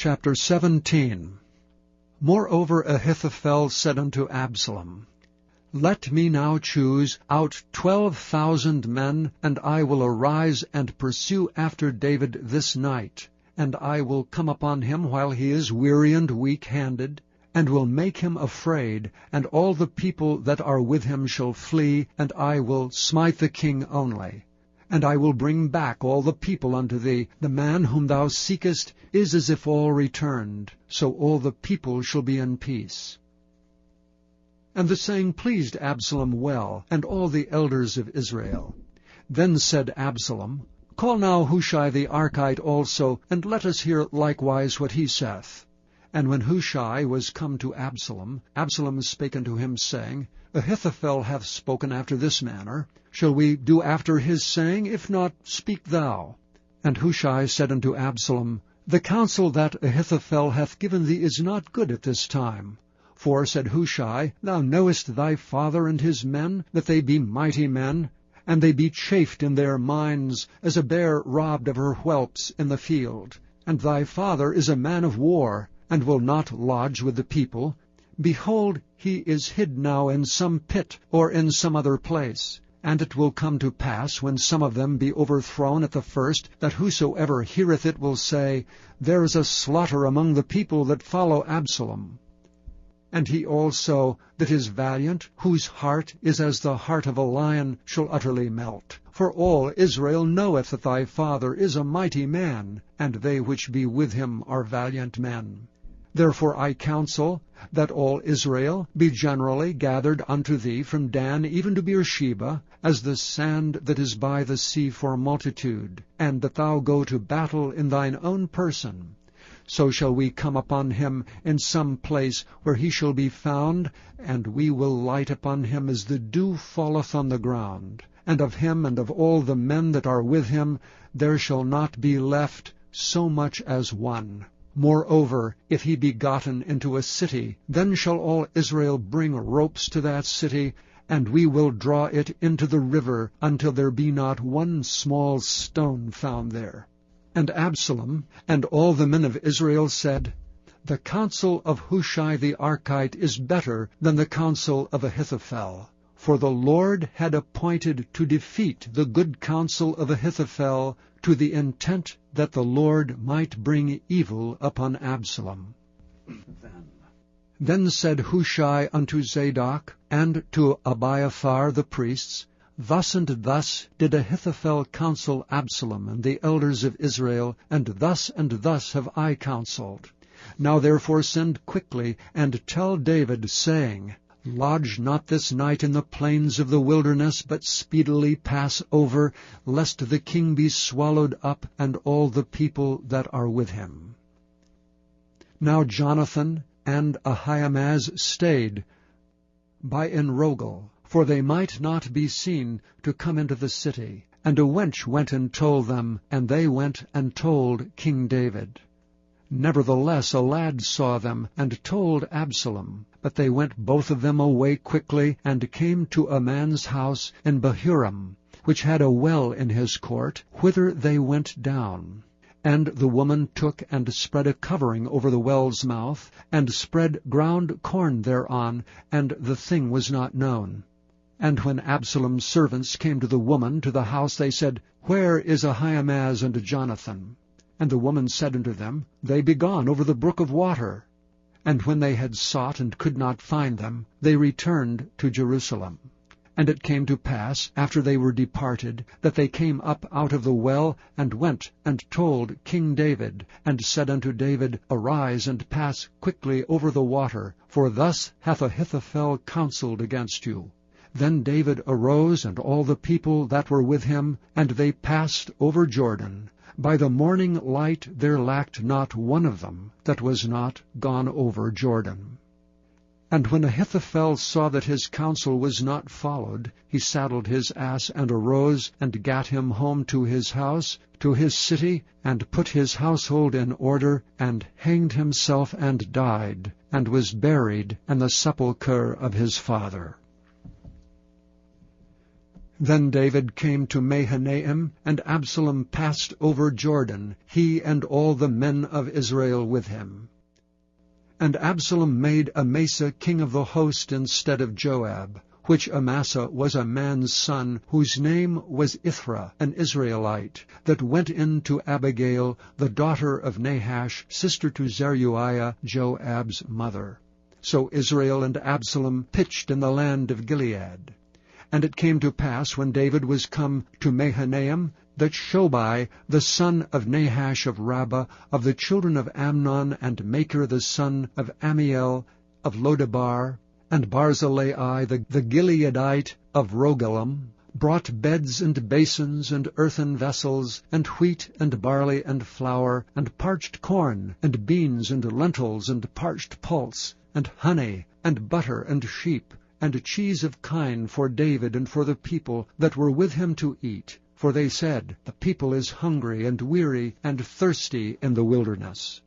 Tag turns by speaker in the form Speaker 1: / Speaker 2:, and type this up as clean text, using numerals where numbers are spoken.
Speaker 1: Chapter 17. Moreover Ahithophel said unto Absalom, Let me now choose out 12,000 men, and I will arise and pursue after David this night. And I will come upon him while he is weary and weak-handed, and will make him afraid, and all the people that are with him shall flee, and I will smite the king only. And I will bring back all the people unto thee. The man whom thou seekest is as if all returned, so all the people shall be in peace. And the saying pleased Absalom well, and all the elders of Israel. Then said Absalom, Call now Hushai the Archite also, and let us hear likewise what he saith. And when Hushai was come to Absalom, Absalom spake unto him, saying, Ahithophel hath spoken after this manner. Shall we do after his saying? If not, speak thou. And Hushai said unto Absalom, The counsel that Ahithophel hath given thee is not good at this time. For, said Hushai, Thou knowest thy father and his men, that they be mighty men, and they be chafed in their minds, as a bear robbed of her whelps in the field. And thy father is a man of war, and will not lodge with the people. Behold, he is hid now in some pit, or in some other place. And it will come to pass, when some of them be overthrown at the first, that whosoever heareth it will say, There is a slaughter among the people that follow Absalom. And he also that is valiant, whose heart is as the heart of a lion, shall utterly melt. For all Israel knoweth that thy father is a mighty man, and they which be with him are valiant men. Therefore I counsel that all Israel be generally gathered unto thee from Dan even to Beersheba, as the sand that is by the sea for multitude, and that thou go to battle in thine own person. So shall we come upon him in some place where he shall be found, and we will light upon him as the dew falleth on the ground. And of him and of all the men that are with him there shall not be left so much as one. Moreover, if he be gotten into a city, then shall all Israel bring ropes to that city, and we will draw it into the river until there be not one small stone found there. And Absalom and all the men of Israel said, The counsel of Hushai the Archite is better than the counsel of Ahithophel. For the Lord had appointed to defeat the good counsel of Ahithophel, to the intent that the Lord might bring evil upon Absalom. Then said Hushai unto Zadok and to Abiathar the priests, Thus and thus did Ahithophel counsel Absalom and the elders of Israel, and thus have I counselled. Now therefore send quickly, and tell David, saying, Lodge not this night in the plains of the wilderness, but speedily pass over, lest the king be swallowed up, and all the people that are with him. Now Jonathan and Ahimaaz stayed by Enrogel, for they might not be seen to come into the city. And a wench went and told them, and they went and told King David. Nevertheless a lad saw them, and told Absalom. But they went both of them away quickly, and came to a man's house in Bahurim, which had a well in his court, whither they went down. And the woman took and spread a covering over the well's mouth, and spread ground corn thereon, and the thing was not known. And when Absalom's servants came to the woman to the house, they said, Where is Ahimaaz and Jonathan? And the woman said unto them, They be gone over the brook of water. And when they had sought and could not find them, they returned to Jerusalem. And it came to pass, after they were departed, that they came up out of the well, and went and told King David, and said unto David, Arise and pass quickly over the water, for thus hath Ahithophel counselled against you. Then David arose, and all the people that were with him, and they passed over Jordan. By the morning light there lacked not one of them that was not gone over Jordan. And when Ahithophel saw that his counsel was not followed, he saddled his ass, and arose, and gat him home to his house, to his city, and put his household in order, and hanged himself, and died, and was buried in the sepulchre of his father. Then David came to Mahanaim, and Absalom passed over Jordan, he and all the men of Israel with him. And Absalom made Amasa king of the host instead of Joab, which Amasa was a man's son, whose name was Ithra, an Israelite, that went in to Abigail, the daughter of Nahash, sister to Zeruiah, Joab's mother. So Israel and Absalom pitched in the land of Gilead. And it came to pass, when David was come to Mahanaim, that Shobai, the son of Nahash of Rabbah, of the children of Amnon, and Machir the son of Ammiel, of Lodebar, and Barzillai the Gileadite of Rogelim, brought beds and basins and earthen vessels, and wheat and barley and flour, and parched corn, and beans and lentils, and parched pulse, and honey, and butter, and sheep, and cheese of kine for David and for the people that were with him to eat. For they said, The people is hungry and weary and thirsty in the wilderness.